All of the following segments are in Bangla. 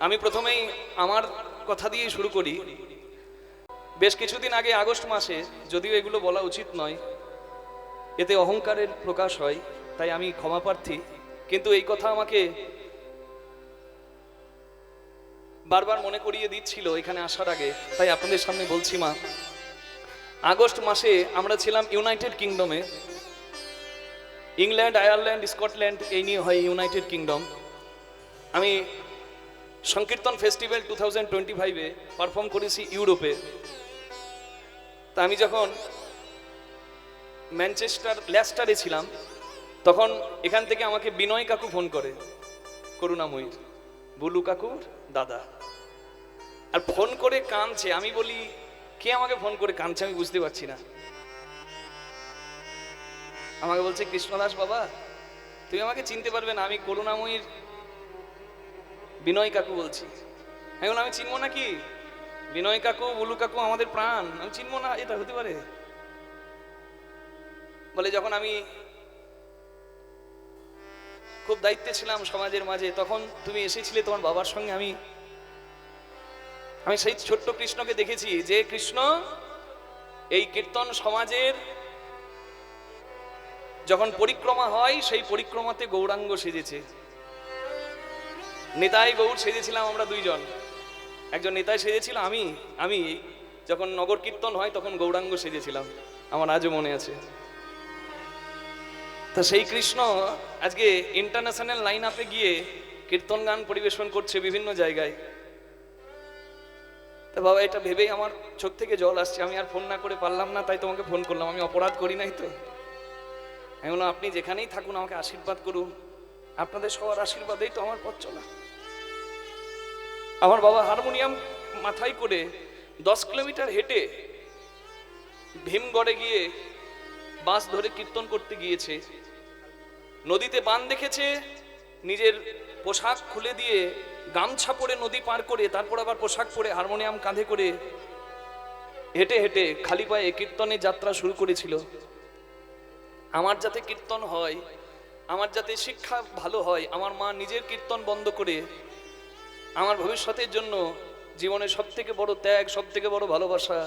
আমি প্রথমেই আমার কথা দিয়ে শুরু করি। বেশ কিছুদিন আগে আগস্ট মাসে, যদিও এগুলো বলা উচিত নয়, এতে অহংকারের প্রকাশ হয়, তাই আমি ক্ষমা প্রার্থী। কিন্তু এই কথা আমাকে বারবার মনে করিয়ে দিচ্ছিল এখানে আসার আগে, তাই আপনাদের সামনে বলছি। মা, আগস্ট মাসে আমরা ছিলাম ইউনাইটেড কিংডমে। ইংল্যান্ড, আয়ারল্যান্ড, স্কটল্যান্ড এই নিয়ে হয় ইউনাইটেড কিংডম। আমি সংকীর্তন ফেস্টিভ্যাল 2025-এ পারফর্ম করেছি ইউরোপে। তা আমি যখন লেস্টারে ছিলাম, তখন এখান থেকে আমাকে বিনয় কাকু ফোন করে, করুণাময়ীর বুলু কাকুর দাদা, আর ফোন করে কাঁদছে। আমি বলি, কে আমাকে ফোন করে কাঁদছে আমি বুঝতে পারছি না। আমাকে বলছে, কৃষ্ণদাস বাবা, তুমি আমাকে চিনতে পারবে না, আমি করুণাময়ীর বিনয় কাকু বলছি। আমি বললাম, আমি চিনবো নাকি? বিনয় কাকু, বুলু কাকু আমাদের প্রাণ, আমি চিনবো না? এটা হতে পারে? বলে, যখন আমি খুব দায়িত্বে ছিলাম সমাজের মাঝে, তখন তুমি এসেছিলে তোমার বাবার সঙ্গে। আমি সেই ছোট্ট কৃষ্ণকে দেখেছি, যে কৃষ্ণ এই কীর্তন সমাজের যখন পরিক্রমা হয়, সেই পরিক্রমাতে গৌরাঙ্গ সেজেছে। নেতাই গৌর সেজেছিলাম আমরা দুইজন। একজন নেতাই সেজেছিল, আমি যখন নগর কীর্তন হয় তখন গৌরাঙ্গ সেজেছিলাম, আমার আজও মনে আছে। তা সেই কৃষ্ণ আজকে ইন্টারন্যাশনাল লাইন আপে গিয়ে কীর্তন গান পরিবেশন করছে বিভিন্ন জায়গায়। তা বাবা, এটা ভেবেই আমার চোখ থেকে জল আসছে। আমি আর ফোন না করে পারলাম না, তাই তোমাকে ফোন করলাম। আমি অপরাধ করি নাই তো? আমি বললাম, আপনি যেখানেই থাকুন আমাকে আশীর্বাদ করুন, আপনাদের সবার আশীর্বাদেই তো আমার পথ চলা। আমার বাবা হারমোনিয়াম মাথায় করে 10 কিলোমিটার হেঁটে ভীমগড়ে গিয়ে বাস ধরে কীর্তন করতে গিয়েছে। নদীতে বান দেখেছে, নিজের পোশাক খুলে দিয়ে গামছা পরে নদী পার করে, তারপর আবার পোশাক পরে হারমোনিয়াম কাঁধে করে হেঁটে হেঁটে খালি পায়ে কীর্তনের যাত্রা শুরু করেছিল। আমার যাতে কীর্তন হয়, আমার যাতে শিক্ষা ভালো হয়, আমার মা নিজের কীর্তন বন্ধ করে আমার ভবিষ্যতের জন্য জীবনের সব থেকে বড় ত্যাগ, সব থেকে বড় ভালোবাসা,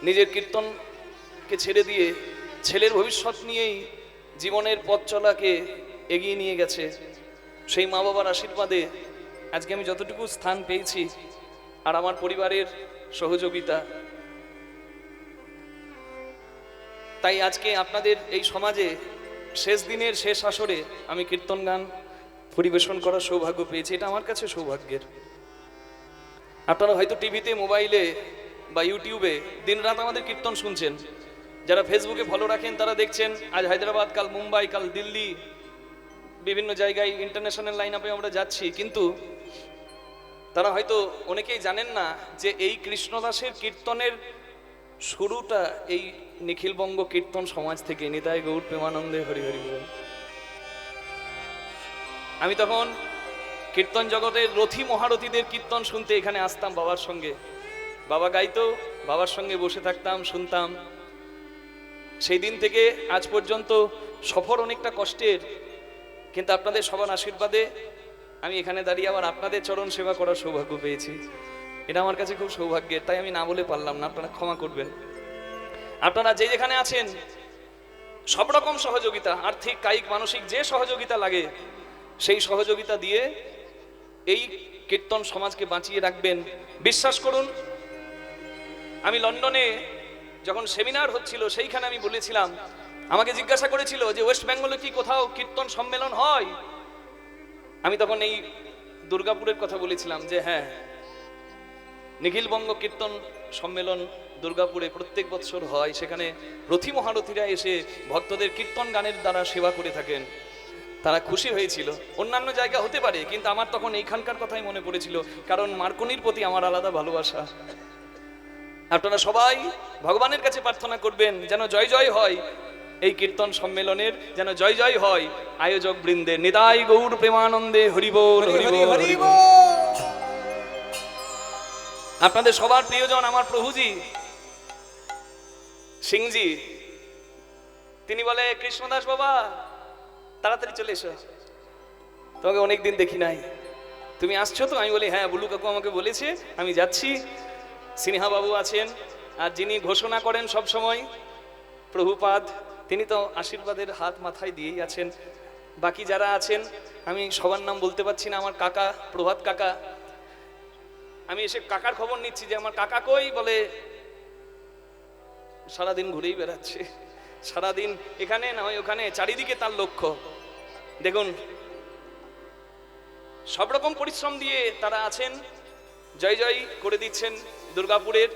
নিজের কীর্তনকে ছেড়ে দিয়ে ছেলের ভবিষ্যৎ নিয়েই জীবনের পথ চলাকে এগিয়ে নিয়ে গেছে। সেই মা বাবার আশীর্বাদে আজকে আমি যতটুকু স্থান পেয়েছি, আর আমার পরিবারের সহযোগিতা, তাই আজকে আপনাদের এই সমাজে শেষ দিনের শেষ আসরে আমি কীর্তন গান পরিবেশন করার সৌভাগ্য পেয়েছি। এটা আমার কাছে সৌভাগ্যের। আপনারা হয়তো টিভিতে, মোবাইলে বা ইউটিউবে দিনরাত আমাদের কীর্তন শুনছেন। যারা ফেসবুকে ফলো রাখেন তারা দেখছেন, আজ হায়দ্রাবাদ, কাল মুম্বাই, কাল দিল্লি, বিভিন্ন জায়গায় ইন্টারন্যাশনাল লাইন আপে আমরা যাচ্ছি। কিন্তু তারা হয়তো অনেকেই জানেন না যে এই কৃষ্ণদাসের কীর্তনের শুরুটা এই নিখিলবঙ্গ কীর্তন সমাজ থেকে। নিতাই গৌর প্রেমানন্দে হরি হরি বল। আমি তখন কীর্তন জগতের রথী মহারথীদের কীর্তন শুনতে এখানে আসতাম বাবার সঙ্গে। বাবা গাইতো, বাবার সঙ্গে বসে থাকতাম, শুনতাম। সেই দিন থেকে আজ পর্যন্ত সফর অনেকটা কষ্টের, কিন্তু আপনাদের সবার আশীর্বাদে আমি এখানে দাঁড়িয়ে আবার আপনাদের চরণ সেবা করার সৌভাগ্য পেয়েছি। এটা আমার কাছে খুব সৌভাগ্যের, তাই আমি না বলে পারলাম না, আপনারা ক্ষমা করবেন। আপনারা যে যেখানে আছেন সব রকম সহযোগিতা, আর্থিক, কায়িক, মানসিক যে সহযোগিতা লাগে সেই সহযোগিতা দিয়ে এই কীর্তন সমাজকে বাঁচিয়ে রাখবেন। বিশ্বাস করুন, আমি লন্ডনে যখন সেমিনার হচ্ছিল সেইখানে আমি বলেছিলাম, আমাকে জিজ্ঞাসা করেছিল যে ওয়েস্ট বেঙ্গলে কি কোথাও কীর্তন সম্মেলন হয়? আমি তখন এই দুর্গাপুরের কথা বলেছিলাম যে হ্যাঁ, নিখিলবঙ্গ কীর্তন সম্মেলন দুর্গাপুরে প্রত্যেক বছর হয়। সেখানে রথী মহারথীরা এসে ভক্তদের কীর্তন গানের দ্বারা সেবা করে থাকেন। তারা খুশি হয়েছিল। অন্যান্য জায়গা হতে পারে, কিন্তু আমার তখন এইখানকার কথাই মনে পড়েছিল, কারণ মার্কনির প্রতি আমার আলাদা ভালোবাসা। আপনারা সবাই ভগবানের কাছে প্রার্থনা করবেন যেন জয় জয় হয় এই কীর্তন সম্মেলনের, যেন জয় জয় হয় আয়োজক বৃন্দের। নিতাই গৌর প্রেমানন্দে হরি বল, হরি বল, হরি বল। আপনাদের সবার প্রিয়জন আমার প্রভুজি সিংজি, তিনি বলে, কৃষ্ণদাস বাবা তাড়াতাড়ি চলে এসো, তোমাকে অনেকদিন দেখি নাই। তুমি আসছো তো? আমি বলি হ্যাঁ, বুলু কাকু আমাকে বলেছে, আমি যাচ্ছি। সিনহা বাবু আছেন, আর যিনি ঘোষণা করেন সব সময় প্রভুপাদ, তিনি তো আশীর্বাদের হাত মাথায় দিয়েই আছেন। বাকি যারা আছেন আমি সবার নাম বলতে পারছি না। আমার কাকা প্রভাত কাকা, আমি এসে কাকার খবর নিচ্ছি যে আমার কাকা কই, বলে সারাদিন ঘুরেই বেড়াচ্ছে, সারাদিন এখানে না হয় ওখানে, চারিদিকে তার লক্ষ্য। দেখুন সব রকম পরিশ্রম দিয়ে তারা আছেন, জয় জয় করে দিচ্ছেন দুর্গাপুরের।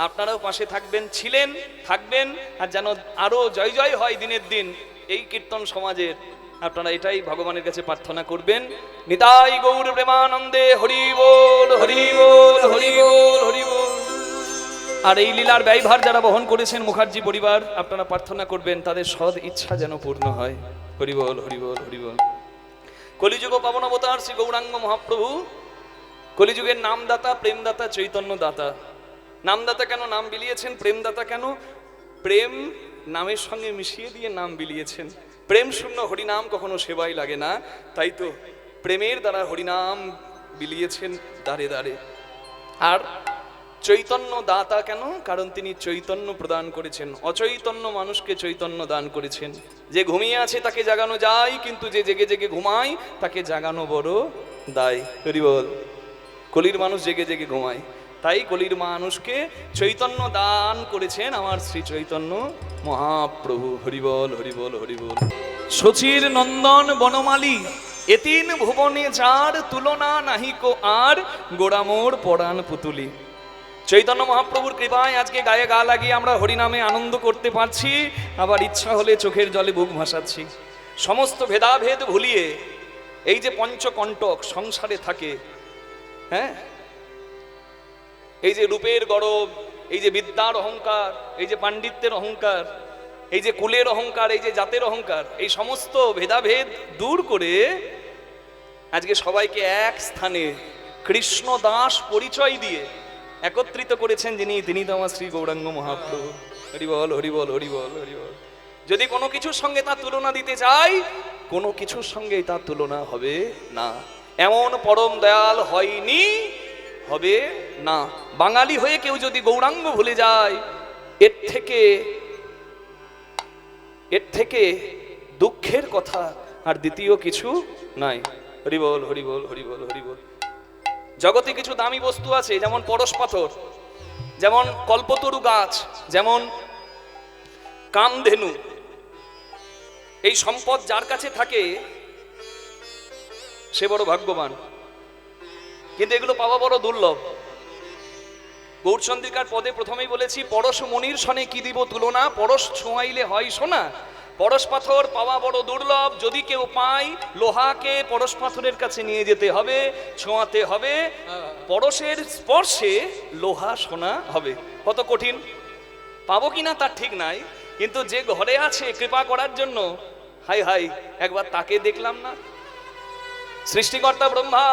আপনারাও পাশে থাকবেন, ছিলেন, থাকবেন, আর যেন আরো জয় জয় হয় দিনের দিন এই কীর্তন সমাজের। আপনারা এটাই ভগবানের কাছে প্রার্থনা করবেন। নিতাই গৌর প্রেমানন্দে, হরি বল হরি বল হরি বল হরি বল। আর এই লীলার ব্যয়ভার যারা বহন করেছেন মুখার্জি পরিবার, আপনারা প্রার্থনা করবেন তাদের সদ ইচ্ছা যেন পূর্ণ হয়। হরি বল হরি বল হরি বল। কলিযুগ পাবন অবতার শ্রী গৌরাঙ্গ মহাপ্রভু, কলিযুগের নামদাতা, প্রেমদাতা, চৈতন্য দাতা। নামদাতা কেন নাম বিলিয়েছেন, প্রেমদাতা কেন? প্রেম নামের সঙ্গে মিশিয়ে দিয়ে নাম বিলিয়েছেন। প্রেম শূন্য হরিনাম কখনো সেবাই লাগে না, তাই তো প্রেমের দ্বারা হরিনাম বিলিয়েছেন দাঁড়ে দাঁড়ে। আর চৈতন্য দাতা কেন? কারণ তিনি চৈতন্য প্রদান করেছেন, অচৈতন্য মানুষকে চৈতন্য দান করেছেন। যে ঘুমিয়ে আছে তাকে জাগানো যায়, কিন্তু যে জেগে জেগে ঘুমায় তাকে জাগানো বড় দায়। হরি বল। কলির মানুষ জেগে জেগে ঘুমায়, তাই কলির মানুষকে চৈতন্য দান করেছেন আমার শ্রী চৈতন্য মহাপ্রভু। হরি বল হরি বল হরি বল। শচীর নন্দন বনমালী, এতিন ভুবনে যার তুলনা নাহিকো আর, গোড়ামোর পরাণ পুতুলি। চৈতন্য মহাপ্রভুর কৃপায় আজকে গায়ে গা লাগিয়ে আমরা হরিনামে আনন্দ করতে পারছি, আবার ইচ্ছা হলে চোখের জলে বুক ভাসাচ্ছি। সমস্ত ভেদাভেদ ভুলিয়ে এই যে পঞ্চকণ্টক সংসারে থাকে, হ্যাঁ, এই যে রূপের গরব, এই যে বিদ্যার অহংকার, এই যে পাণ্ডিত্যের অহংকার, এই যে কুলের অহংকার, এই যে জাতের অহংকার, এই সমস্ত ভেদাভেদ দূর করে আজকে সবাইকে এক স্থানে কৃষ্ণ দাস পরিচয় দিয়ে একত্রিত করেছেন যিনি, তিনি তো আমার শ্রী গৌরাঙ্গ মহাপ্রভু। হরি বল হরি বল হরি বল হরি বল। যদি কোনো কিছুর সঙ্গে তার তুলনা দিতে চাই, কোনো কিছুর সঙ্গে তার তুলনা হবে না। এমন পরম দয়াল হয়নি, হবে না। বাঙালি হয়ে কেউ যদি গৌরাঙ্গ ভুলে যায়, এর থেকে দুঃখের কথা আর দ্বিতীয় কিছু নাই। হরি বল হরি বল হরি বল হরি বল। জগতে কিছু দামি বস্তু আছে, যেমন পরশ পাথর, যেমন কল্পতরু গাছ, যেমন কামধেনু। এই সম্পদ যার কাছে থাকে সে বড় ভাগ্যবান, কিন্তু এগুলো পাওয়া বড় দুর্লভ। গৌরচন্দ্রিকার পদে প্রথমেই বলেছি, পরশ মনির সনে কি দিব তুলনা, পরশ ছোঁয়াইলে হয় সোনা। পরশ পাথর পাওয়া বড় দুর্লভ, যদি কেউ পায় লোহাকে পরশ পাথরের কাছে নিয়ে যেতে হবে, ছোঁয়াতে হবে, পরশের স্পর্শে লোহা সোনা হবে। কত কঠিন, পাবো কিনা তার ঠিক নাই, কিন্তু যে ঘরে আছে কৃপা করার জন্য, হাই হাই একবার তাকে দেখলাম না। সৃষ্টিকর্তা ব্রহ্মা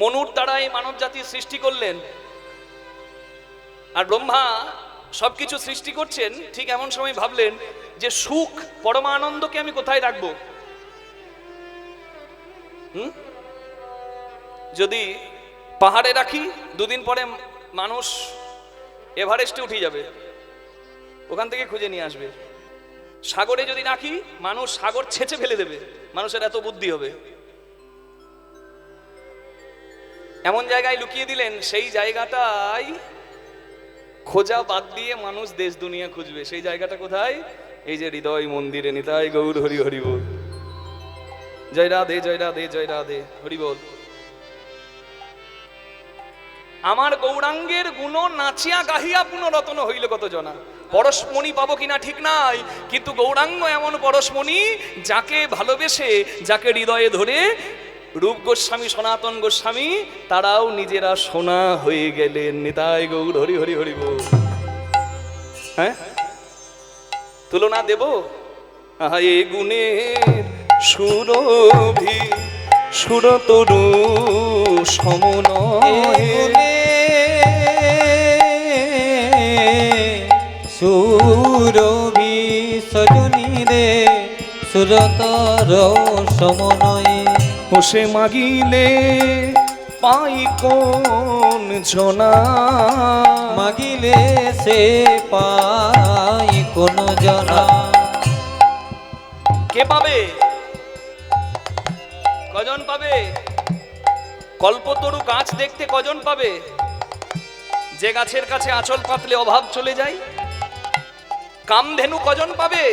মনুর দ্বারাই মানব জাতির সৃষ্টি করলেন, আর ব্রহ্মা সবকিছু সৃষ্টি করছেন, ঠিক এমন সময় ভাবলেন যে সুখ পরমানন্দকে আমি কোথায় রাখবো। যদি পাহাড়ে রাখি, দুদিন পরে মানুষ এভারেস্টে উঠে যাবে, ওখান থেকে খুঁজে নিয়ে আসবে। সাগরে যদি রাখি, মানুষ সাগর ছেঁচে ফেলে দেবে, মানুষের এত বুদ্ধি হবে। এমন জায়গায় লুকিয়ে দিলেন, সেই জায়গাটাই খোঁজা বাদ দিয়ে মানুষ দেশ দুনিয়া খুঁজবে। সেই জায়গাটা কোথায়? এই যে হৃদয় মন্দিরে। নিতাই গৌর হরি হরি বল। জয় রাধে জয় রাধে জয় রাধে হরি বল। আমার গৌরাঙ্গের গুণ নাচিয়া গাহিয়া পুনরতন হইল কত জনা। পরশমণি পাবো কিনা ঠিক নাই, কিন্তু গৌরাঙ্গ এমন পরশমণি যাকে ভালোবেসে, যাকে হৃদয়ে ধরে রূপ গোস্বামী, সনাতন গোস্বামী তারাও নিজেরা সোনা হয়ে গেলেন। নিতাই গৌর হরি হরি হরি বল। হ্যাঁ, তুলনা দেব? এ গুণের সুরভি সুরতরু সমনয়ে, সুরভি সজনী রে সুরতর সমনয়ে। হোসে মাগিলে পাই কোন জনা, মাগিলে সে পাই কোন জনা। কে পাবে? কজন পাবে? কল্পতরু গাছ দেখতে কজন পাবে? যে গাছের কাছে আঁচল পাতলে অভাব চলে যায়। কামধেনু কজন পাবে?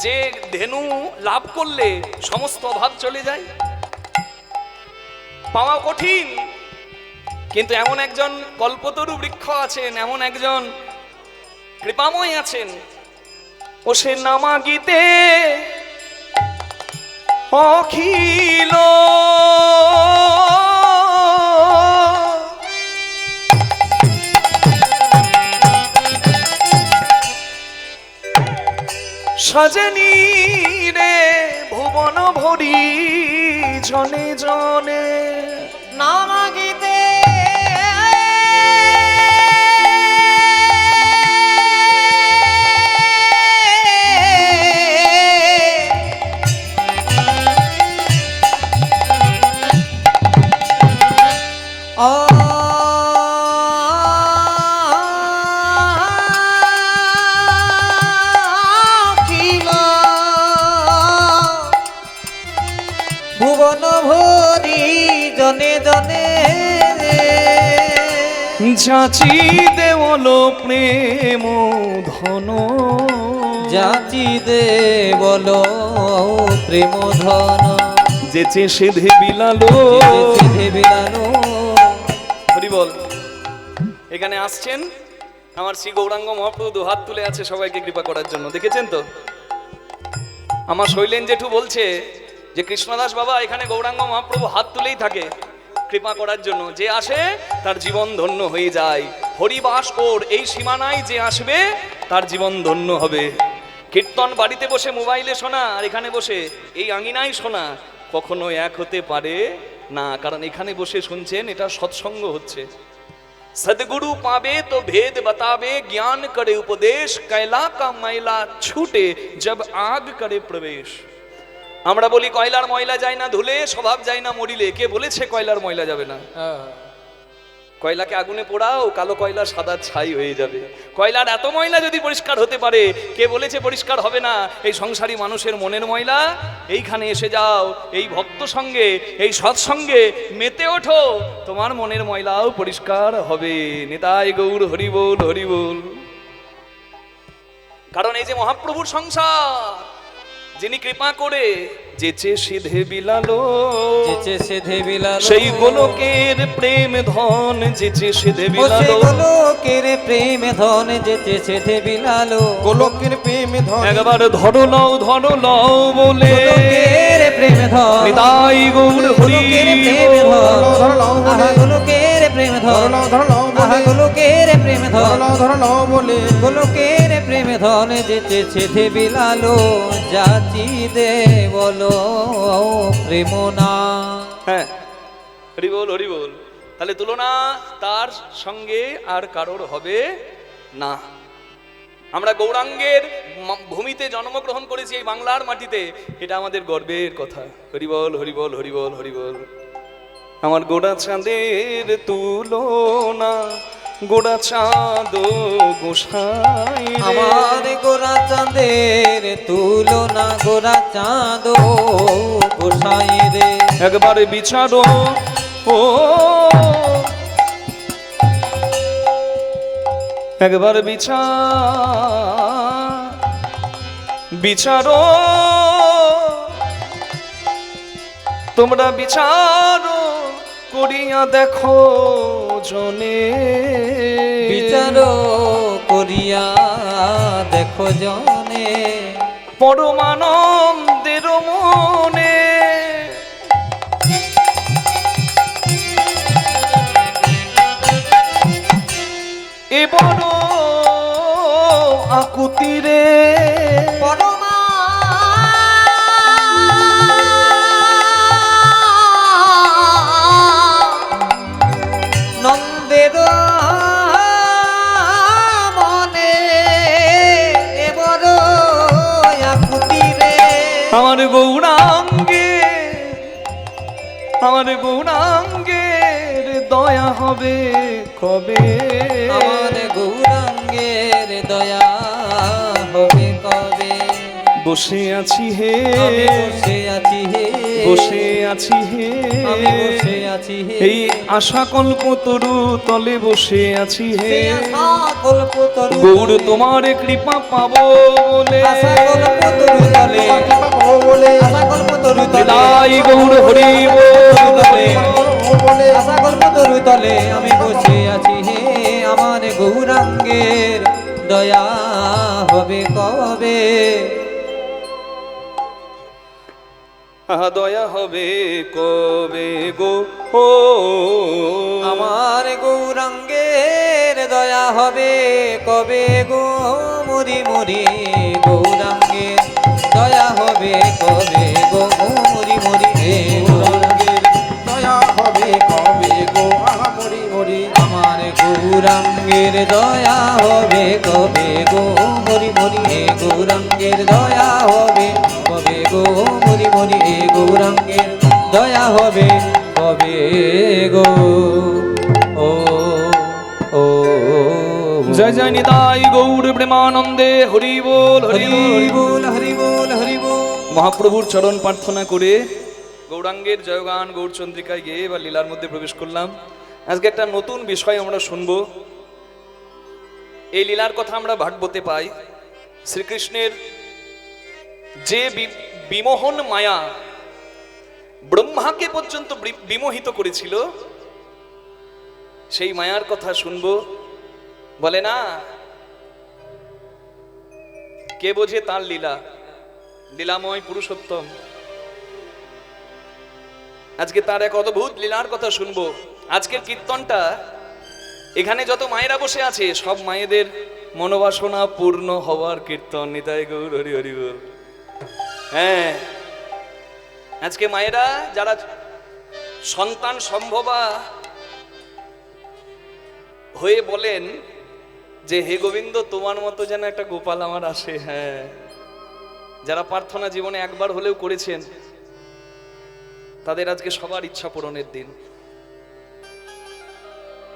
যে ধেনু লাভ করলে সমস্ত অভাব চলে যায়। পাওয়া কঠিন, কিন্তু এমন একজন কল্পতরু বৃক্ষ আছেন, এমন একজন কৃপাময় আছেন, ও সে নামাগিতে অখিল সজনী রে ভুবন ভরি জনে জনে নামাগিতে ভুবন ভরি জনে জনে যাচি দেওল প্রেম ধন, যাচি দে বলো প্রেম ধন, যেচে সেধে বিলালো সিধে বিলালো। হরি বল। এখানে আসছেন আমার শ্রী গৌরাঙ্গ মহাপ্রভু, দুহাত তুলে আছে সবাইকে কৃপা করার জন্য। দেখেছেন তো আমার শৈলেন জেঠু বলছে যে কৃষ্ণদাস বাবা এখানে গৌরাঙ্গ মহাপ্রভু হাত তুলেই থাকে কৃপা করার জন্য। যে আসে তার জীবন ধন্য হয়ে যায়। হরিবাস ওর এই সীমানায় যে আসবে তার জীবন ধন্য হবে। কীর্তন বাড়িতে বসে মোবাইলে শোনা আর এখানে বসে এই আঙিনায় শোনা কখনো এক হতে পারে না, কারণ এখানে বসে শুনছেন এটা সৎসঙ্গ হচ্ছে। सदगुरु पावे तो भेद बतावे, ज्ञान करे उपदेश, कैला का मैला छूटे जब आग करे प्रवेश। আমরা বলি কয়লার ময়লা যায় না ধুলে, স্বভাব যায় না মরিলে। কে বলেছে কয়লার ময়লা যাবে না? কয়লাকে আগুনে পোড়াও, কালো কয়লা সাদা ছাই হয়ে যাবে। কয়লার এত ময়লা যদি পরিষ্কার হতে পারে, কে বলেছে পরিষ্কার হবে না? এই সংসারী মানুষের মনের ময়লা এইখানে এসে যাও, এই ভক্ত সঙ্গে এই সৎসঙ্গে মেতে ওঠো, তোমার মনের ময়লাও পরিষ্কার হবে। নিতাই গৌর হরি বল হরি বল। কারণ এই যে মহাপ্রভুর সংসার, যিনি কৃপা করে যেচে সিধে বিলালো, যেচে সিধে বিলালো, সেই গোলকের প্রেম ধন যেচে সিধে সেই বিলালো। গোলকের প্রেম ধন যেচে সিধে বিলালো, গোলকের প্রেম ধন একবার ধরো লও বলে গোলকের প্রেম ধন, নিতাই গৌর হরি গোলকের প্রেম ধন, আহা গোলকের প্রেম ধন, আহা গোলকের প্রেম ধন, বলে গোলকের প্রেম ধন যেচে সিধে বিলালো, যাচি দে বলো প্রেম না। হ্যাঁ, হরি বল হরি বল। তাহলে তুলনা তার সঙ্গে আর কারোর হবে না। আমরা গৌরাঙ্গের ভূমিতে জন্মগ্রহণ করেছি, এই বাংলার মাটিতে, এটা আমাদের গর্বের কথা। হরি বল হরি বল হরি বল হরি বল। আমার গোড়া চাঁদের তুলনা, গোড়া চাঁদ গোসাই রে। আমার গোরা চাঁদের তুলনা, গোরা চাঁদ গোসাই রে। একবার বিচারো ও, একবার বিচারো তোমরা বিচারো করিয়া দেখো জনে, বিচার করিয়া দেখো জনে, পরমানন্দের মনে। এবার আকুতিরে নন্দের মনে, এবার আকুতি রে। আমার গৌরাঙ্গে আমার গৌরাঙ্গের দয়া হবে কবে? আমার গৌরাঙ্গের দয়া হবে কবে? বসে আছি হে, আমি বসে আছি হে, বসে আছি হে, আমি বসে আছি হে, এই আশা কল্পতরু তলে বসে আছি হে। সেই আশা কল্পতরু গৌর তোমার কৃপা পাবো বলে, আশা কল্পতরু তলে, বলে আশা কল্পতরু তলে, বিদায় গৌর হরি বলে। আশা কল্পতরু তলে আমি বসে আছি হে। আমার গৌরাঙ্গের দয়া হবে কবে? দয়া হবে কবে গো ও আমার গৌরাঙ্গের দয়া হবে কবে গো? মরি মরি গৌরাঙ্গের দয়া হবে কবে গো? মরি মরি হে গৌরাঙ্গের দয়া হবে কবে গো? আহা মরি মরি আমার গৌরাঙ্গের দয়া হবে কবে গো? মরি মরি হে গৌরাঙ্গের দয়া হবে কবে গো? মরি মরি হে গৌরাঙ্গের দয়া হবে কবে গো? ও ও জয় জয় নিতাই গৌর প্রেমানন্দে হরি বল হরি হরি বল। বল হরি বল হরি বল। মহাপ্রভুর চরণ প্রার্থনা করে গৌরাঙ্গের জয়গান গৌরচন্দ্রিকায় গিয়ে এবার লীলার মধ্যে প্রবেশ করলাম। আজকে একটা নতুন বিষয় আমরা শুনবো। এই লীলার কথা আমরা ভাগবতে পাই। শ্রীকৃষ্ণের যে বিমোহন মায়া ব্রহ্মাকে পর্যন্ত বিমোহিত করেছিল, সেই মায়ার কথা শুনবো। বলে না, কে বোঝে তার লীলা, লীলাময় পুরুষোত্তম। আজকে তার এক অদ্ভুত লীলার কথা শুনবো। আজকের কীর্তনটা, এখানে যত মায়েরা বসে আছে সব মায়েদের মনোবাসনা পূর্ণ হওয়ার কীর্তন। নিতাই গৌর হরি হরি বল। হ্যাঁ, আজকে মায়েরা যারা সন্তান সম্ভবা হয়ে বলেন যে হে গোবিন্দ তোমার মতো যেন একটা গোপাল আমার আসে। হ্যাঁ, যারা প্রার্থনা জীবনে একবার হলেও করেছেন তাদের আজকে সবার ইচ্ছা পূরণের দিন।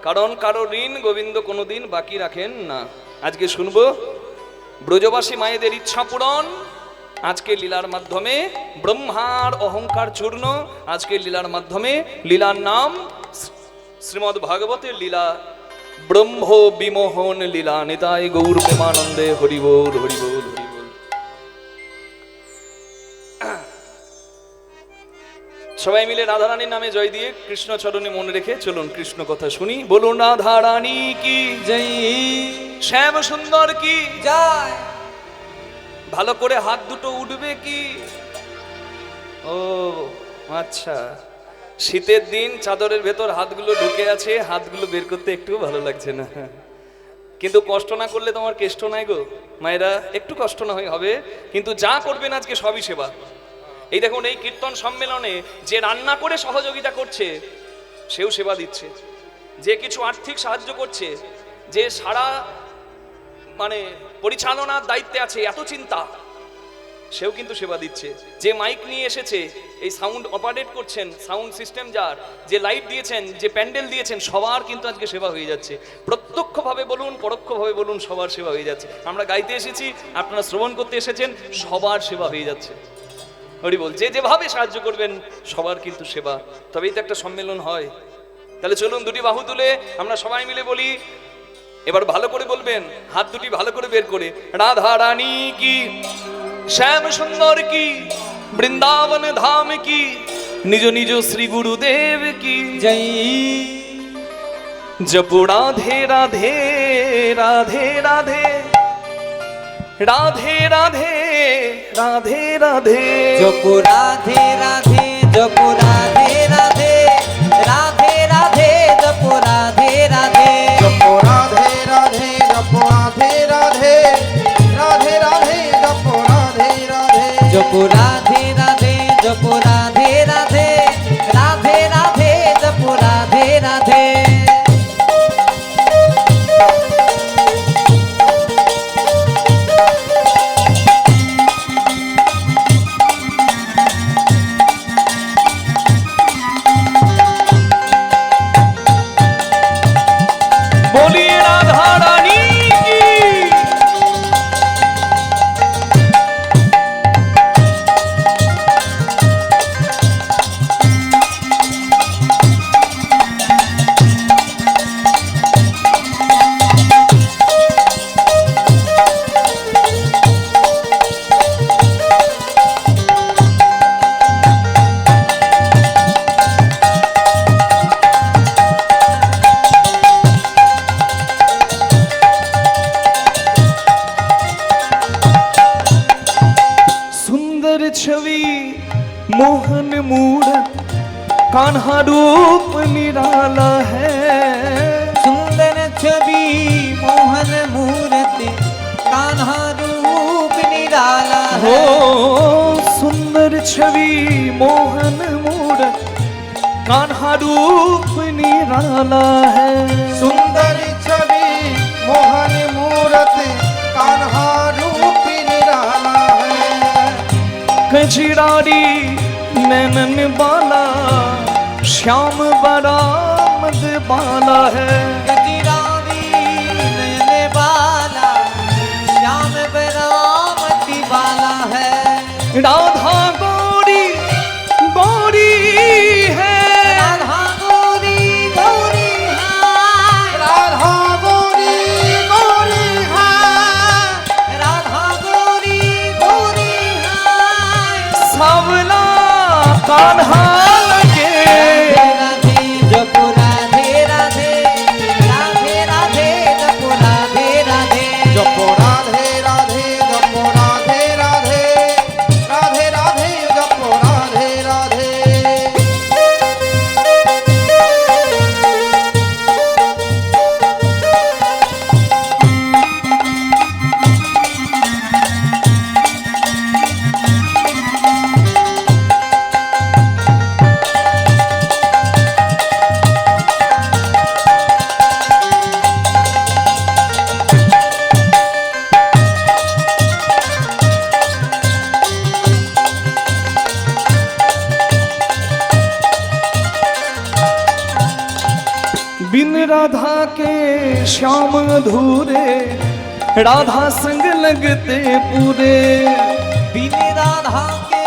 কারণ কারো ঋণ গোবিন্দ কোনোদিন বাকি রাখেন না। আজকে শুনবো ব্রজবাসী মায়েদের ইচ্ছা পূরণ। আজকে লীলার মাধ্যমে ব্রহ্মার অহংকার চূর্ণ। আজকে লীলার মাধ্যমে, লীলার নাম শ্রীমদ্ ভাগবতের লীলা ব্রহ্ম বিমোহন লীলা। নিতাই গৌর প্রেমানন্দে হরি বল হরি বল হরি বল। সবাই মিলে রাধারানীর নামে জয় দিয়ে কৃষ্ণ চরণে মনে রেখে চলুন কৃষ্ণ কথা শুনি। বলুন রাধারানী কি জয়, শ্যাম সুন্দর কি জয়। ভালো করে হাত দুটো উঠবে কি? ও আচ্ছা, শীতের দিন চাদরের ভেতর হাতগুলো ঢুকে আছে, হাতগুলো বের করতে একটু ভালো লাগছে না। কিন্তু কষ্ট না করলে তোমার কেষ্ট নাই গো মায়েরা, একটু কষ্ট না হবে, কিন্তু যা করবেন আজকে সবই সেবা। এই দেখুন, এই কীর্তন সম্মেলনে যে রান্না করে সহযোগিতা করছে সেও সেবা দিচ্ছে, যে কিছু আর্থিক সাহায্য করছে, যে সারা পরিচালনার দায়িত্বে আছে, এত চিন্তা, সেও কিন্তু সেবা দিচ্ছে। যে মাইক নিয়ে এসেছে, এই সাউন্ড অপারেট করছেন, সাউন্ড সিস্টেম যার, যে লাইট দিয়েছেন, যে প্যান্ডেল দিয়েছেন, সবার কিন্তু আজকে সেবা হয়ে যাচ্ছে। প্রত্যক্ষভাবে বলুন পরোক্ষভাবে বলুন, সবার সেবা হয়ে যাচ্ছে। আমরা গাইতে এসেছি, আপনারা শ্রবণ করতে এসেছেন, সবার সেবা হয়ে যাচ্ছে। হরি বল। যে যেভাবে সাহায্য করবেন সবার কিন্তু সেবা, তবেই তো একটা সম্মেলন হয়। তাহলে চলুন দুটি বাহু তুলে আমরা সবাই মিলে বলি। এবার ভালো করে বলবেন, হাত দুটি ভালো করে বের করে। রাধা রানী কি, শ্যাম সুন্দর কি, বৃন্দাবন ধাম কি, নিজ নিজ শ্রী গুরুদেব কি জয়। জপো রাধে রাধে রাধে রাধে রাধে রাধে রাধে রাধে। জপ রাধে রাধে, জপ রাধে রাধে, রাধে রাধে, জপ রাধে রাধে, জপ রাধে রাধে জপ রাধে রাধে রাধে রাধে জপ রাধে রাধে জপ রাধে রাধে, জপ রাধে রাধে, রাধে রাধে, জপ রাধে রাধে। कान्हा रूप निराला है। सुंदर छवि मोहन मूर्ति कान्हा रूप निराला हो है। सुंदर छवि मोहन मूर्त कान्हा रूप निराला है। सुंदर छवि मोहन मूर्ति कान्हा रूप निराला है। कजरारी नैनन बाला श्याम बरामद बाला है। कजरारी नयन बाला श्याम बरामती बाला है। राधा गौरी गौरी है। राधा गोरी गोरी है। राधा गोरी गोरी है। राधा गोरी गोरी है। सावला कान्हा लगे। राधे जपो राधे राधे राधे राधे जपो राधे राधे जपो राधे राधे जपो राधे राधे राधे राधे जपो राधे राधे। बिन राधा के श्याम अधूरे राधा संग लगते पूरे। बिन राधा के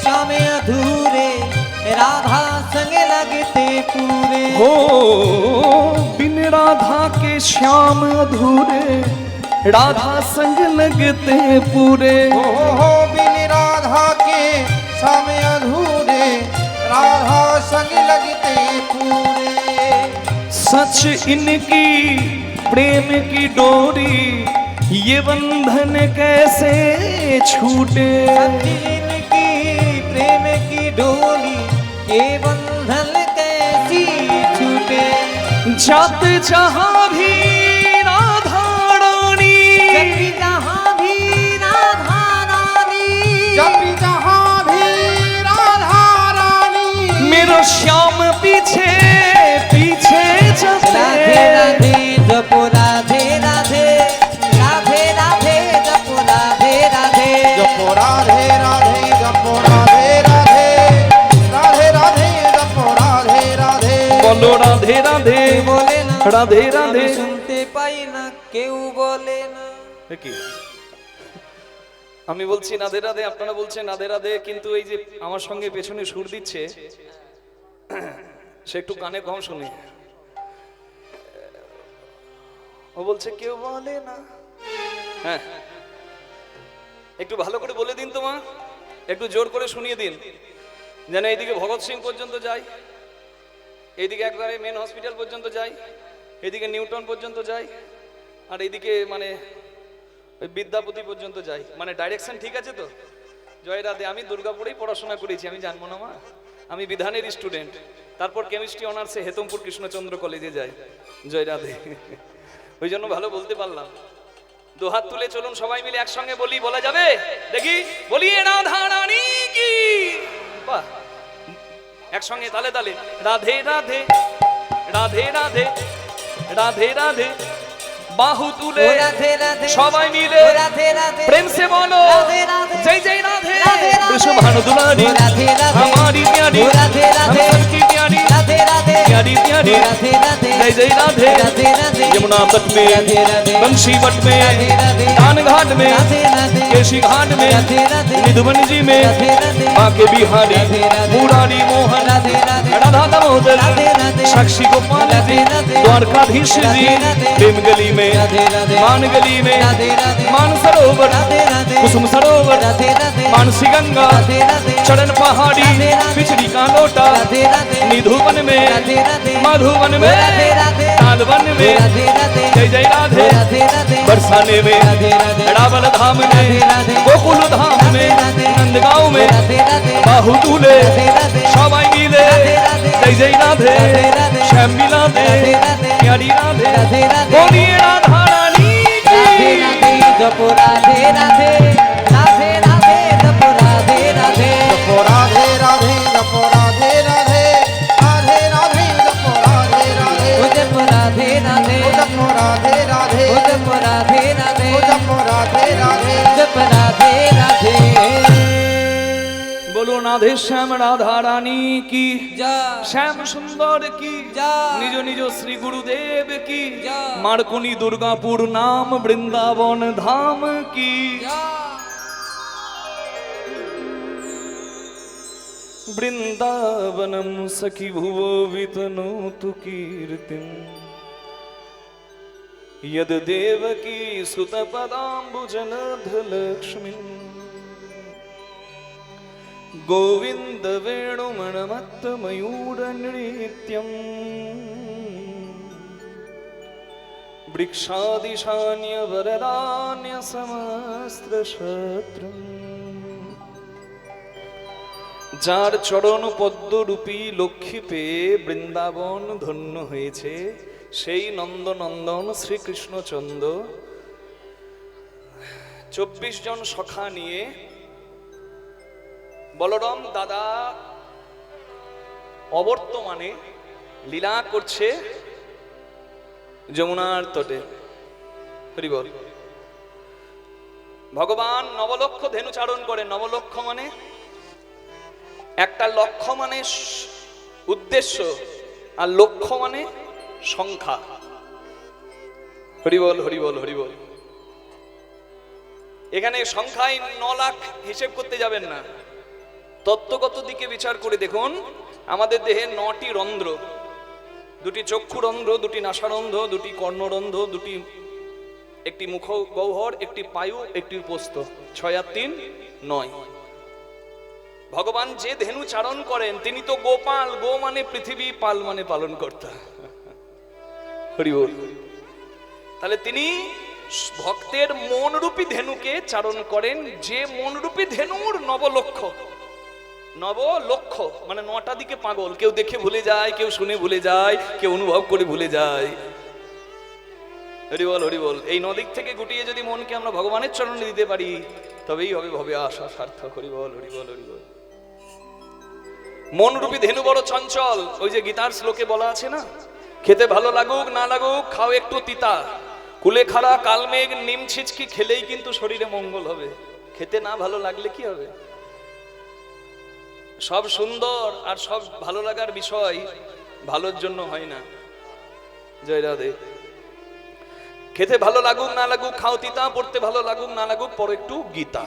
श्याम अधूरे राधा संग लगते पूरे। हो बिन राधा के श्याम अधूरे राधा संग लगते पूरे। हो बिन राधा के समय अधूरे राधा संग लगते पूरे। सच इनकी प्रेम की डोरी ये बंधन कैसे छूटे। इनकी प्रेम की डोली ये बंधन कैसी छूटे। जात जहाँ भी राधा रानी जब जहाँ भी राधा रानी जब जहाँ भी राधा रानी मेरो श्याम पीछे पीछे राधे चले। राधे जपो राधे राधे राधे राधे जपो राधे राधे जपो राधे राधे जपो राधे राधे राधे राधे जपो राधे राधे। बोलो राधे राधे बोले ना राधे राधे। শুনতে পাই না কেউ বলে না। কি আমি বলছি রাধে রাধে, আপনারা বলছেন রাধে রাধে, কিন্তু এই যে আমার সঙ্গে পেছনে সুর দিচ্ছে সে একটু কানে কম শুনে। ও বলছে কেউ বলে না। হ্যাঁ একটু ভালো করে বলে দিন তো মা, একটু জোর করে শুনিয়ে দিন যেন এইদিকে ভগৎ সিং পর্যন্ত যাই, এইদিকে একবারে মেন হসপিটাল পর্যন্ত যাই, এদিকে নিউটন পর্যন্ত যাই, আর এইদিকে মানে ওই বিদ্যাপতি পর্যন্ত যাই। মানে ডাইরেকশন ঠিক আছে তো? জয় রাধে। আমি দুর্গাপুরেই পড়াশোনা করেছি, আমি জানবো না মা? আমি বিধানের স্টুডেন্ট, তারপর কেমিস্ট্রি অনার্সে হেতমপুর কৃষ্ণচন্দ্র কলেজে যাই। জয় রাধে। ওই জন্য ভালো বলতে পারলাম। দু হাত তুলে চলুন সবাই মিলে একসঙ্গে বলি, বলা যাবে? দেখি বলি রাধা রানী কি। বাহ, একসঙ্গে তালে তালে রাধে রাধে রাধে রাধে রাধে রাধে। বাহু তুলে রাধে রাধে সবাই মিলে রাধে রাধে प्रेम से बोलो राधे राधे जय जय राधे। राधे राधे विश्वभानु दुलारी राधे राधे हमारी प्यारी राधे राधे हम सबकी प्यारी राधे राधे प्यारी प्यारी राधे राधे जय जय राधे। राधे राधे यमुना तट में राधे राधे बंशी वट में राधे राधे कान घाट में राधे राधे केशी घाट में राधे राधे निधुवन जी में राधे राधे बाके बिहारी राधे राधे मुरारी मोहन राधे राधे राधा दामोदर राधे राधे साक्षी गोपाल जी राधे राधे द्वारकाधीश जी राधे राधे प्रेम गली में राधे राधे मान गली में राधे राधे मान सरोवर राधे राधे कुसुम सरोवर राधे राधे मानसी गंगा राधे राधे चरण पहाड़ी राधे राधे बिछड़ी का लोटा राधे राधे निधुवन में राधे राधे मधुवन में राधे राधे नादवन में राधे राधे जय जय राधे राधे राधे बरसाने में राधे राधे रावल धाम में राधे राधे गोकुल धाम में राधे राधे নন্দগাঁও মে রাধে রাধে বাহু তুলে রাধে রাধে সবাই মিলে রাধে রাধে জয় জয় রাধে রাধে রাধে শ্যাম মিলাধে রাধে রাধে প্যারি রাধে রাধে রাধে বলিয়ে রাধা রানী কি। রাধে রাধে জপ রাধে রাধে রাধে রাধে জপ রাধে রাধে जपो राधे राधे जपो राधे राधे राधे राधे जपो राधे राधे ও জপ রাধে রাধে ओ जपो राधे राधे ও জপ রাধে রাধে ओ जपो राधे राधे জপ রাধে রাধে বলো রাধে শ্যাম রাধা রানী কি যা শ্যাম সুন্দর কি যা নিজ নিজ শ্রী গুরুদেব কি যা। মার্কনি দুর্গাপুর নাম বৃন্দাবন ধাম কি যা বৃন্দাবনম সখি ভুব বিতনোতু কীর্তিম यद देवकी सुत पदाम्बुजनध लक्ष्मी गोविंद वेणुमणमत्त मयूर नृत्यम वृक्षादिशान्य वरदान्य समस्त्र शत्रु যার চরণ পদ্মরূপী লক্ষ্মী পেয়ে বৃন্দাবন ধন্য হয়েছে সেই নন্দনন্দন শ্রীকৃষ্ণচন্দ্র 24 জন সখা নিয়ে বলরাম দাদা অবর্তমানে লীলা করছে যমুনার তটে। হরি বল। ভগবান নবলক্ষ ধেনু চারণ করে। নবলক্ষ মানে একটা লক্ষ্য মানে উদ্দেশ্য, আর লক্ষ্য মানে সংখ্যা। হরি বল হরি বল হরি বল। এখানে সংখ্যায় 9 লাখ হিসেব করতে যাবেন না, তত্ত্বগত দিকে বিচার করে দেখুন। আমাদের দেহে 9টি রন্ধ্র, 2টি চক্ষু রন্ধ্র, 2টি নাসারন্ধ্র, 2টি কর্ণরন্ধ্র, 2টি একটি মুখ গহ্বর, একটি পায়ু, একটি উপস্থ। 6 আর 3 9। ভগবান যে ধেনু চারণ করেন তিনি তো গোপাল। গো মানে পৃথিবী, পাল মানে পালন কর্তা। হরি বল। তাহলে তিনি ভক্তের মনরূপী ধেনুকে চারণ করেন, যে মনরূপী ধেনুর নবলক্ষ। নবলক্ষ মানে 9টা দিকে পাগল। কেউ দেখে ভুলে যায়, কেউ শুনে ভুলে যায়, কেউ অনুভব করে ভুলে যায়। হরি বল হরি বল। এই 9 দিক থেকে গুটিয়ে যদি মনকে আমরা ভগবানের চরণে দিতে পারি তবেই হবে ভবে আশা সার্থক। হরি বল হরি বল হরি বল। মনরূপী ধেনু বড় চঞ্চল। ওই যে গীতার শ্লোকে বলা আছে না, খেতে ভালো লাগুক না লাগুক খাও একটু তিতা, কুলেখাড়া কালমেঘ নিম ছিচকি খেলেই কিন্তু শরীরে মঙ্গল হবে। খেতে না ভালো লাগলে কি হবে? সব সুন্দর আর সব ভালো লাগার বিষয় ভালোর জন্য হয় না। জয় রাধে। খেতে ভালো লাগুক না লাগুক খাও তিতা, পড়তে ভালো লাগুক না লাগুক পড়ো একটু গীতা।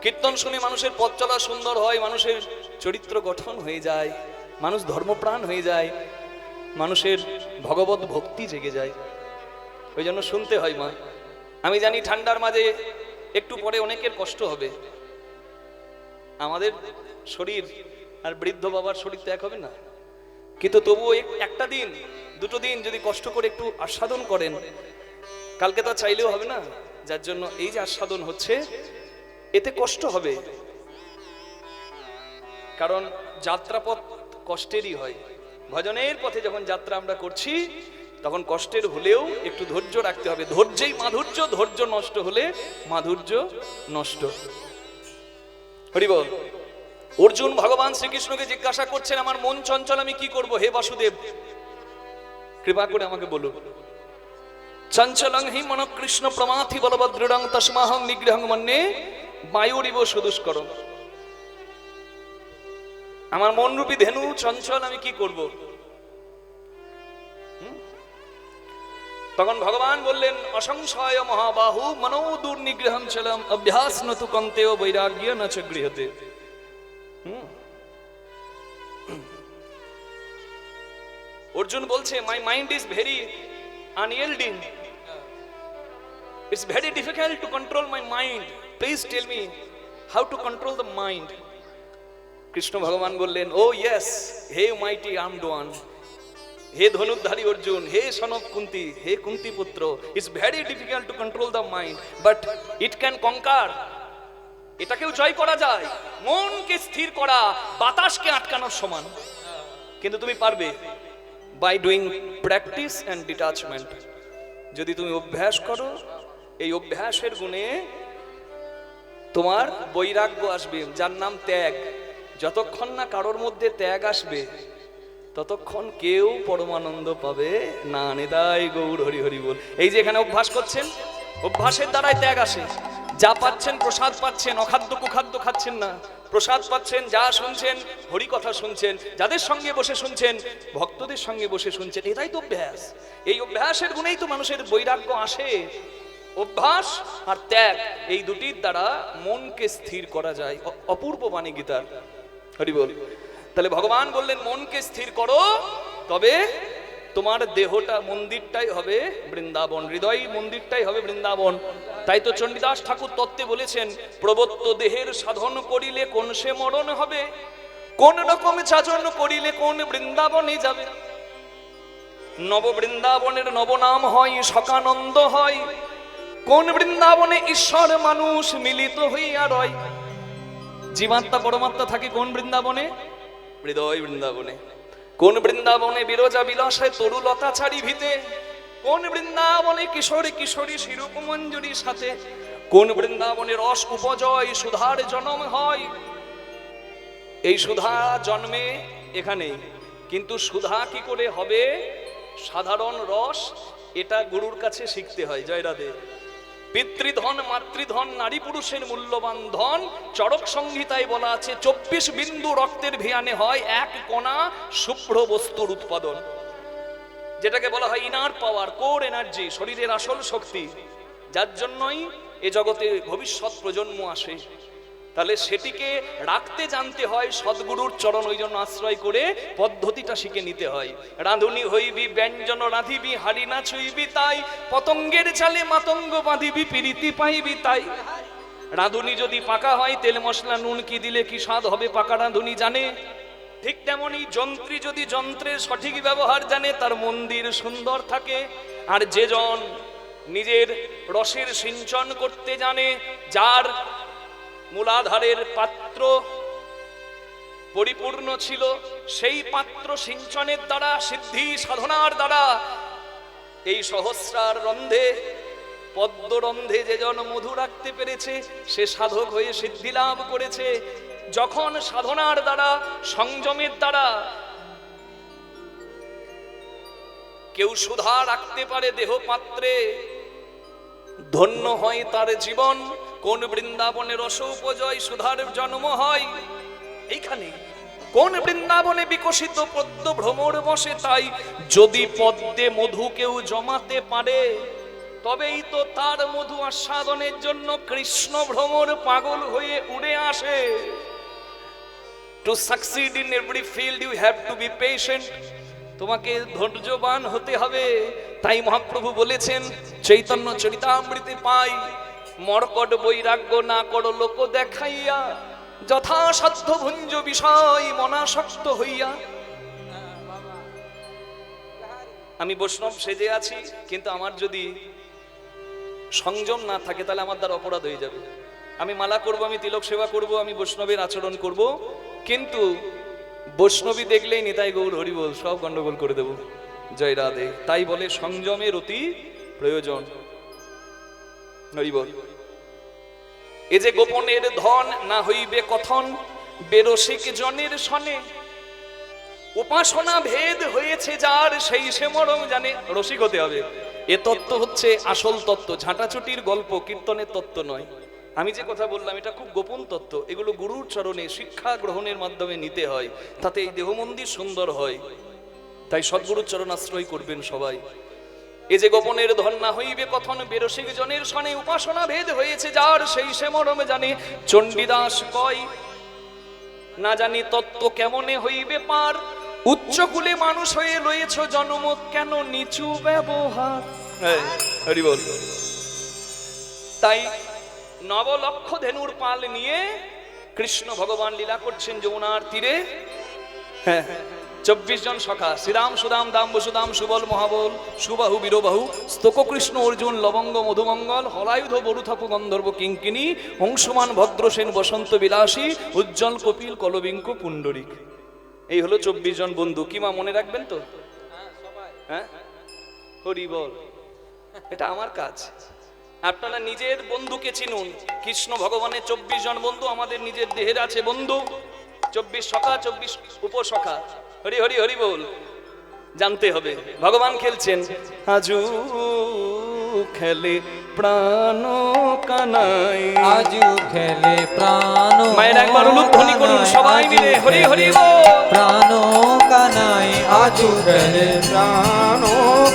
কীর্তন শুনে মানুষের পথ চলা সুন্দর হয়, মানুষের চরিত্র গঠন হয়ে যায়, মানুষ ধর্মপ্রাণ হয়ে যায়, মানুষের ভগবত ভক্তি জেগে যায়। ওই জন্য শুনতে হয় মা। আমি জানি ঠান্ডার মাঝে একটু পরে অনেকের কষ্ট হবে। আমাদের শরীর আর বৃদ্ধ বাবার শরীর তো এক হবে না, কিন্তু তবুও একটা দিন 2টো দিন যদি কষ্ট করে একটু আস্বাদন করেন, কালকে তো চাইলেও হবে না। যার জন্য এই যে আস্বাদন হচ্ছে এতে কষ্ট হবে, কারণ যাত্রাপথ কষ্টেরই হয়। ভজনের পথে যখন যাত্রা আমরা করছি তখন কষ্টের হলেও একটু ধৈর্য রাখতে হবে। ধৈর্যই মাধুর্য, ধৈর্য নষ্ট হলে মাধুর্য নষ্ট। হরি বল। অর্জুন ভগবান শ্রীকৃষ্ণকে জিজ্ঞাসা করছেন, আমার মন চঞ্চল, আমি কি করব? হে বাসুদেব কৃপা করে আমাকে বলুন। চঞ্চলং হি মন কৃষ্ণ প্রমাথি বলভদ্রং তস্মাহং নিগ্রহং মন্যে বায়ুরিব সুদুষ্করং। আমার মনরূপী ধেনু চঞ্চল, আমি কি করব? তখন ভগবান বললেন, অসংশয় মহাবাহু মনো দুর্নিগ্রহং চলম অভ্যাস নতু কন্তেয় বৈরাগ্য ন চ গৃহতে। অর্জুন বলছে, my mind is very unyielding, it's very difficult to control my mind, please tell me how to control the mind. Krishna ভগবান বললেন, ও ইয়েস হে মাইটি আর্মড ওয়ান, হে ধনুর্ধারী অর্জুন, হে সন অফ কুন্তি, হে কুন্তি পুত্র, it's very difficult to control the mind but it can conquer এটাকেও জয় করা যায়। মনকে স্থির করা বাতাসকে আটকানোর সমান। কিন্তু তুমি পারবে by doing practice and detachment. যদি তুমি অভ্যাস করো, এই অভ্যাসের গুণে তোমার বৈরাগ্য আসবে, যার নাম ত্যাগ। যতক্ষণ না কারোর মধ্যে ত্যাগ আসবে ততক্ষণ কেউ পরমানন্দ পাবে না। নিতাই গৌর হরি হরি বল। এই যে এখানে অভ্যাস করছেন, অভ্যাসের দ্বারাই ত্যাগ আসে। যা পাচ্ছেন প্রসাদ পাচ্ছেন, অখাদ্য কুখাদ্য খাচ্ছেন না, প্রসাদ পাচ্ছেন, যা শুনছেন হরি কথা শুনছেন, যাদের সঙ্গে বসে শুনছেন ভক্তদের সঙ্গে বসে শুনছেন, এটাই তো অভ্যাস। এই অভ্যাসের গুণেই তো মানুষের বৈরাগ্য আসে। অভ্যাস আর ত্যাগ, এই দুটির দ্বারা মনকে স্থির করা যায়। অপূর্ব বাণী গীতার, হরি বল। তাহলে ভগবান বললেন মনকে স্থির করো, তবে তোমার দেহটা, মন্দিরটাই হবে বৃন্দাবন, হৃদয় মন্দিরটাই হবে বৃন্দাবন। তাই তো চণ্ডীদাস ঠাকুর তত্ত্বে বলেছেন, প্রবত্ত দেহের সাধন করিলে কোন সে মরণ হবে, কোন রকম চাচন করিলে কোন বৃন্দাবনে যাবে। নব বৃন্দাবনের নবনাম হয়, সকানন্দ হয়, কোন বৃন্দাবনে ঈশ্বর মানুষ মিলিত হইয়া রয়। জীবাত্মা পরমাত্মা থাকে কোন বৃন্দাবনে? হৃদয় বৃন্দাবনে। কোন বৃন্দাবনে বিরজা বিলাসায় তরুলতাচারী ভিতে, কোন বৃন্দাবনে কিশোরী কিশোরী শিরূপ মঞ্জুরির সাথে, কোন বৃন্দাবনে রস উপজয় সুধার জন্ম হয়। এই সুধা জন্মে এখানে, কিন্তু সুধা কি করে হবে? সাধারণ রস, এটা গুরুর কাছে শিখতে হয়। জয় রাধে। পিতৃধন মাতৃধন নারী পুরুষের মূল্যবান ধন, চরক সংহিতায় বলা আছে 24 বিন্দু রক্তের ভিয়ানে হয় এক কণা শুভ্র বস্তুর উৎপাদন, যেটাকে বলা হয় ইনার পাওয়ার, কোর এনার্জি, শরীরের আসল শক্তি, যার জন্যই এ জগতে ভবিষ্যৎ প্রজন্ম আসে। তাহলে সেটিকে রাখতে জানতে হয় সদ্গুরুর চরণ, ওই জন্য আশ্রয় করে পদ্ধতিটা শিখে নিতে হয়। রাঁধুনি হইবি ব্যঞ্জন রাঁধিবি, হাড়ি না ছুইবি তাই, পতঙ্গের চালে মাতঙ্গ বাঁধিবি, প্রীতি পাইবি তাই। রাঁধুনি যদি পাকা হয়, তেল মশলা নুন কি দিলে কি স্বাদ হবে পাকা রাঁধুনি জানে। ঠিক তেমনি যন্ত্রী যদি যন্ত্রের সঠিক ব্যবহার জানে, তার মন্দির সুন্দর থাকে। আর যে জন নিজের রসের সিঞ্চন করতে জানে, যার মূলাধারের পাত্র পরিপূর্ণ ছিল, সেই পাত্র সিঞ্চনের দ্বারা, সিদ্ধি সাধনার দ্বারা এই সহস্রার রন্ধে, পদ্ম রন্ধে যে জন মধু রাখতে পেরেছে, সে সাধক হয়ে সিদ্ধি লাভ করেছে। যখন সাধনার দ্বারা, সংযমের দ্বারা কেউ সুধা রাখতে পারে দেহ পাত্রে, ধন্য হয় তার জীবন। কোন বৃন্দাবনে রস উপজয় সুধার জন্ম হয়, এইখানে। কোন বৃন্দাবনে বিকশিত পদ্ম ভ্রমর বসে তাই, যদি পদ্মে মধু কেউ জমাতে পারে, তবেই তো তার মধু আস্বাদনের জন্য কৃষ্ণ ভ্রমর পাগল হয়ে উড়ে আসে। To succeed in every field you have to be patient. তোমাকে ধৈর্যবান হতে হবে। তাই মহাপ্রভু বলেছেন চৈতন্য চরিতামৃতে পাই, মর্কট বৈরাগ্য না করো লোক দেখাইয়া, যথাসাধ্য ভুঞ্জ বিষয় মনাসক্ত হইয়া। আমি বৈষ্ণব সেজে আছি, কিন্তু আমার যদি সংযম না থাকে, তাহলে আমার দ্বারা অপরাধ হয়ে যাবে। আমি মালা করব, আমি তিলক সেবা করব, আমি বৈষ্ণবের আচরণ করব, কিন্তু বৈষ্ণবী দেখলেই নিতাই গৌর হরি বল, সব গন্ডগোল করে দেব। জয় রাধে। তাই বলে সংযমের অতি প্রয়োজন। হরি বল। এ যে গোপনের ধন না হইবে কথন, বেরসিক জনের সনে, উপাসনা ভেদ হয়েছে যার, সেই সে মরম জানে। রসিক হতে হবে। এ তত্ত্ব হচ্ছে আসল তত্ত্ব, ঝাঁটাছুটির গল্প, কীর্তনের তত্ত্ব নয়। আমি যে কথা বললাম এটা খুব গোপন তত্ত্ব, এগুলো গুরুর চরণে শিক্ষা গ্রহণের মাধ্যমে নিতে হয়, তাতে এই দেহ মন্দির সুন্দর হয়। তাই সদ্গুরুর চরণ আশ্রয় করবেন সবাই। এ যে গোপনের ধন না হইবে কথন, বেরসিক জনের সনে, উপাসনা ভেদ হয়েছে যার, সেই সে মরম জানে। চণ্ডীদাস কয়, না জানি তত্ত্ব কেমনে হইবে পার, উচ্চ কুলে মানুষ হয়ে রয়েছ জন্ম, কেন নিচু ব্যবহার। হরি বল। তাই নবলক্ষ ধেনুর পাল নিয়ে কৃষ্ণ ভগবান লীলা করছেন যমুনার তীরে। হ্যাঁ, 24 জন সখা, শ্রীরাম সুদাম দাম বসুদাম সুবল মহাবল সুবাহু বীরবাহু স্তোক কৃষ্ণ অর্জুন লবঙ্গ মধুমঙ্গল হলায়ুধ বরুথাপু গন্ধর্ব কিঙ্কিনী অংশমান ভদ্রসেন বসন্ত বিলাসী উজ্জ্বল কপিল কলবিঙ্ক পুণ্ডরিক। এই হলো 24 জন বন্ধু। কি মা মনে রাখবেন তো? হ্যাঁ, হরি বল। এটা আমার কাজ। আপনারা নিজের বন্ধুকে চিনুন। কৃষ্ণ ভগবানের 24 জন বন্ধু, আমাদের নিজের দেহের আছে বন্ধু। 24 সখা, 24 উপসখা। হরি হরি হরি বল। জানতে হবে ভগবান খেলছেন। আজু খেলে প্রাণ কানাই, আজু খেলে প্রাণ মায়ের একবার উলুধ্বনি করুন সবাই মিলে, হরি হরি বল। প্রাণ কানাই আজু খেলে প্রাণ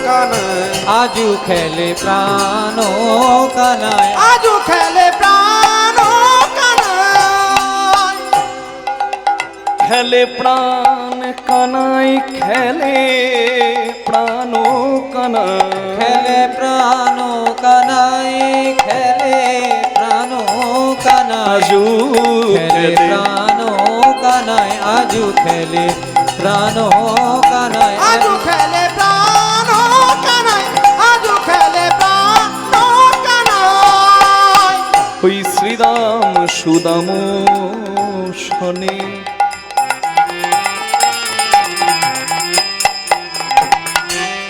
কানাই, আজু খেলে প্রাণ কানাই, আজু খেলে প্রাণ কানাই, খেলে প্রাণ কানাই, খেলে প্রাণ কানাই, খেলে প্রাণ কানাই, খেলে প্রাণ কানাই, আজু খেলে প্রাণ কানাই, আজু খেলে প্রাণ কানাই, আজু খেলে প্রাণ কানাই, আজু খেলে প্রাণ কানাই। ওই শ্রীরাম সুদাম শনে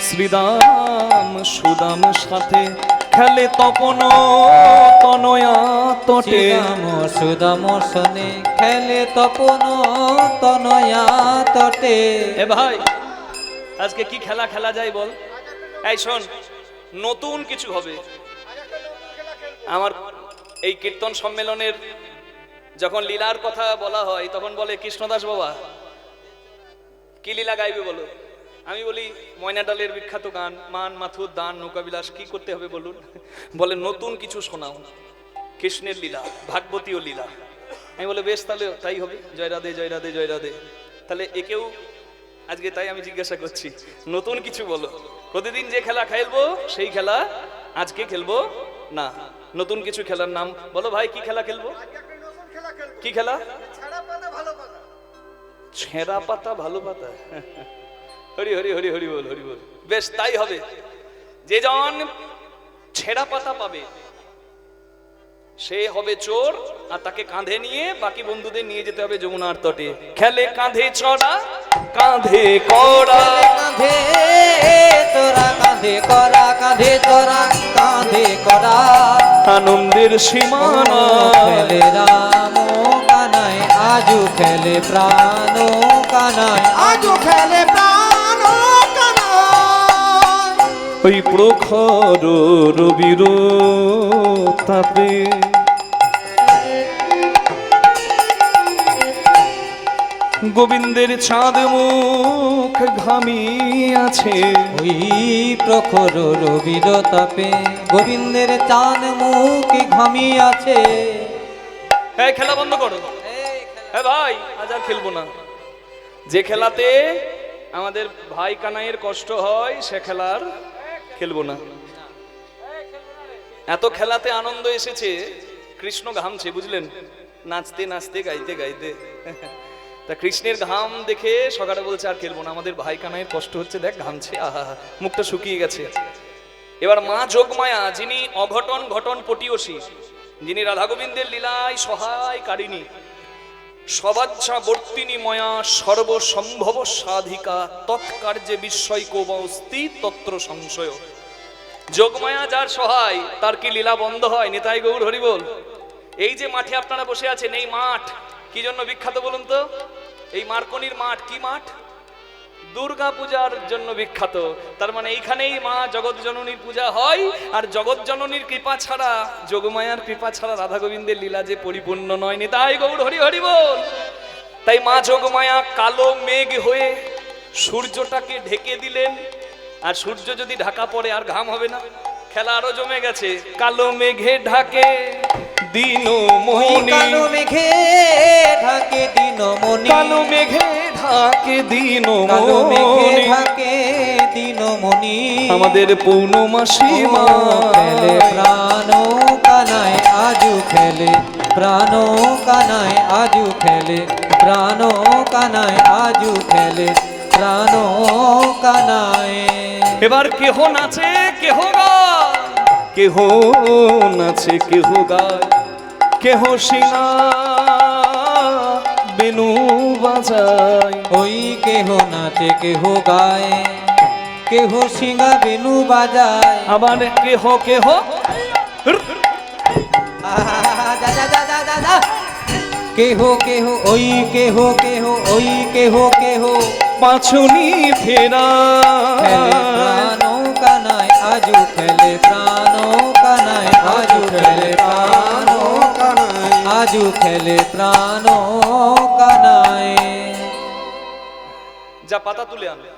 শ্রীরাম সুদাম সাথে খেলে তপন তনয়া তটে। শ্রীরাম সুদাম শনে খেলে তপন তনয়া তটে। এ ভাই, আজকে কি খেলা খেলা যায় বল? এই শোন, নতুন কিছু হবে। আমার এই কীর্তন সম্মেলনের যখন লীলার কথা বলা হয় তখন বলে কৃষ্ণদাস বাবা কি লীলা গাইবে বলো? আমি বলি ময়নাডালের বিখ্যাত গান মান মাথুর দান নৌকাবিলাস। কি করতে হবে বলুন? বলে নতুন কিছু শোনাও, কৃষ্ণের লীলা, ভাগবতীয় লীলা। আমি বলে বেশ, তাহলে তাই হবে। জয় রাধে জয় রাধে জয় রাধে। তাহলে একেও আজকে তাই আমি জিজ্ঞাসা করছি, নতুন কিছু বলো। প্রতিদিন যে খেলা খেলবো সেই খেলা আজকে খেলবো না, নতুন কিছু খেলার নাম বলো ভাই। কি খেলা খেলবো? কি খেলা? ছেঁড়া পাতা ভালো পাতা। হরি হরি হরি হরি বল, হরি বল। বেশ, তাই হবে। যে জন ছেঁড়া পাতা পাবে সে হবে চোর, আর তাকে কাঁধে নিয়ে বাকি বন্ধুদের নিয়ে যেতে হবে যমুনার তটে। খেলে কাঁধে চড়া কাঁধে কড়া, কাঁধে তোরা কাঁধে করা, কাঁধে তোরা কাঁধে করা, আনন্দের সীমানা। খেলে রাম কানাই আজু খেলে প্রাণ কানাই, আজু খেলে প্রাণ কানাই। ওই প্রখর রবির তাপে গোবিন্দের চাঁদ মুখ ঘামিয়াছে। ওই প্রখর রবির তাপে গোবিন্দের চাঁদ মুখ ঘামিয়াছে। এই খেলা বন্ধ করো। হ্যাঁ ভাই, আজ আর খেলবো না। যে খেলাতে আমাদের ভাই কানাইয়ের কষ্ট হয় সে খেলার খেলবো না। এত খেলাতে আনন্দ এসেছে, কৃষ্ণ ঘামছে বুঝলেন, নাচতে নাচতে গাইতে গাইতে। তা কৃষ্ণের ঘাম দেখে সকালে বলছে আর খেলবো না, আমাদের ভাই কানাইয়ের কষ্ট হচ্ছে, দেখ ঘামছে, আহা মুখটা শুকিয়ে গেছে। এবার মা যোগমায়া, যিনি অঘটন ঘটন পটিয়সী, যিনি রাধা গোবিন্দের লীলায় সহায় কারিণী, সবাচ্ছা বর্তিনী ময়া সর্বসম্ভব সাধিকা তৎকার্যে বিস্ময় কোবস্তি তত্র সংশয়। যোগমায়া যার সহায় তার কি লীলা বন্ধ হয়? নিতাই গৌর হরি বল। এই যে মাঠে আপনারা বসে আছেন, এই মাঠ কি জন্য বিখ্যাত বলুন তো? এই মার্কনির মাঠ কি মাঠ? দুর্গা পূজার জন্য বিখ্যাত। তার মানে এইখানেই মা জগৎ জননীর পূজা হয়। আর জগৎ জননীর কৃপা ছাড়া, যোগমায়ার কৃপা ছাড়া রাধা গোবিন্দের লীলা যে পরিপূর্ণ নয়। নিতাই গৌর হরি হরি বল। তাই মা যোগমায়া কালো মেঘ হয়ে সূর্যটাকে ঢেকে দিলেন। আর সূর্য যদি ঢাকা পড়ে আর ঘাম হবে না। খেলা আরো জমে গেছে। কালো মেঘে ঢাকে দিনমণি, কালো মেঘে ঢাকে দিনমণি, কালো মেঘে ঢাকে কালো মেঘে দিনমণি, ঢাকে দিনমণি, আমাদের পৌর্ণমাসী মা খেলে প্রাণ কানাই আজু খেলে প্রাণ কানাই আজু খেলে প্রাণ কানাই আজু খেলে প্রাণ কানায়। এবার কেহ নাচে কেহ গায়, কেহ নাচে কেহ গায়, কেহ সিঙা বেনু বাজায়। ওই কেহ নাচে কেহ গায়, কেহ সিঙ্গা বেনু বাজায়। আবার কেহ কেহ যা যা যা যা যা যা। কেহ কেহ ওই কেহ কেহ ওই কেহ কেহ পাছুনি ফেরা খেলে প্রাণ কানায় আজু খেলে প্রাণ কানায় আজু খেলে প্রাণ কানাই আজু খেলে প্রাণ কানায়। যা পাতা তুলে আনবে।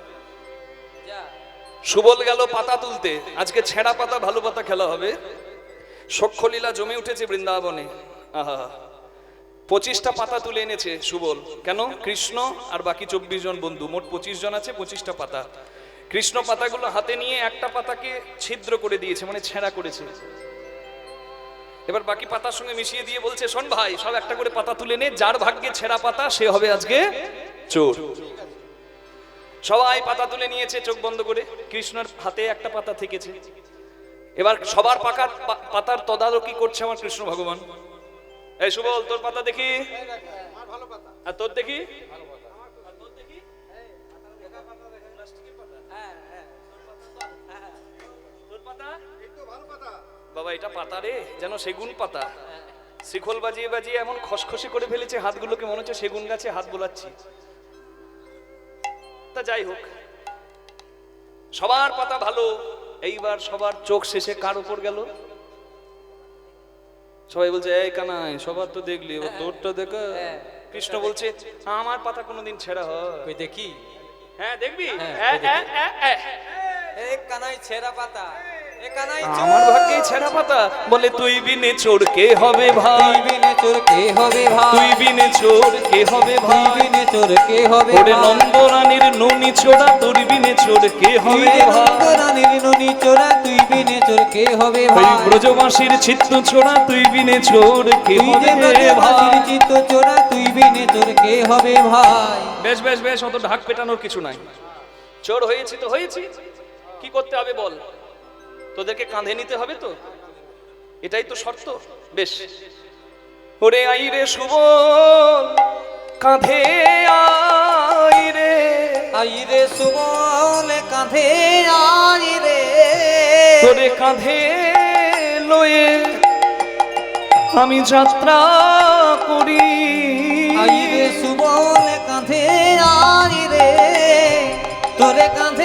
সুবল গেল পাতা তুলতে, আজকে ছেঁড়া পাতা ভালো পাতা খেলা হবে। সখ্যলীলা জমে উঠেছে বৃন্দাবনে। আহা, 25টা পাতা তুলে এনেছে সুবল। কেন? কৃষ্ণ আর বাকি 24 জন বন্ধু, মোট 25 জন আছে, 25টা পাতা। কৃষ্ণ পাতাগুলো হাতে নিয়ে একটা পাতাকে ছিদ্র করে দিয়েছে, মানে ছেঁড়া করেছে। এবার বাকি পাতার সঙ্গে মিশিয়ে দিয়ে বলছে, শোন ভাই, সব একটা করে পাতা তুলে নে, যার ভাগ্যে ছেঁড়া পাতা সে হবে আজকে চোর। সবাই পাতা তুলে নিয়েছে চোখ বন্ধ করে, কৃষ্ণের হাতে একটা পাতা থেকেছে। এবার সবার পাতার তদারকি করছে আমার কৃষ্ণ ভগবান। এই সুবল, তোর পাতা দেখি, আর তোর দেখি। বাবা, এটা পাতা রে, যেন সেগুন পাতা। শিখল বাজিয়ে বাজিয়ে এমন খসখসে করে ফেলেছে হাতগুলোকে, মনে হচ্ছে সেগুন গাছে হাত বোলাচ্ছি। তা যাই হোক, সবার পাতা ভালো। এইবার সবার চোখ শেষে কার উপর গেল? সবাই বলছে, এই কানাই, সবার তো দেখলি, ও তোরটা দেখা। কৃষ্ণ বলছে, আমার পাতা কোনোদিন ছেঁড়া হয়? ওই দেখি। হ্যাঁ দেখবি। এ কানাই ছেঁড়া পাতা, এ কানাই আমার ভাগ্যে ছেঁড়া পাতা। বলে, তুই বিনে চোর কে হবে ভাই? তুই বিনে চোর কে হবে ভাই? তুই বিনে চোর কে হবে তুই ভাই? বিনে চোর কে হবে ওরে ভাই? নন্দরানীর ননি চোরা, তোর বিনে চোর কে তুই হবে যে ভাই? নন্দরানীর ননি চোরা, তুই বিনে চোর কে হবে ওই ভাই? ব্রজবাসীর চিত্ত চোরা, তুই বিনে চোর কে তুই যে হবে ব্রজবাসীর ভাই? চিত্ত চোরা, তুই বিনে চোর কে হবে ভাই? বেশ বেশ বেশ, অত ঢাক পেটানোর কিছু নাই। চোর হয়েছি তো হয়েছি, কি করতে হবে বল? তোদেরকে কাঁধে নিতে হবে তো, এটাই তো শর্ত। বেশ, ওরে আই রে সুবল, কাঁধে আই রে। আই রে সুবল, কাঁধে আই রে। তোরে কাঁধে লয়ে আমি যাত্রা করি। আই রে সুবল, কাঁধে আই রে। তোরে কাঁধে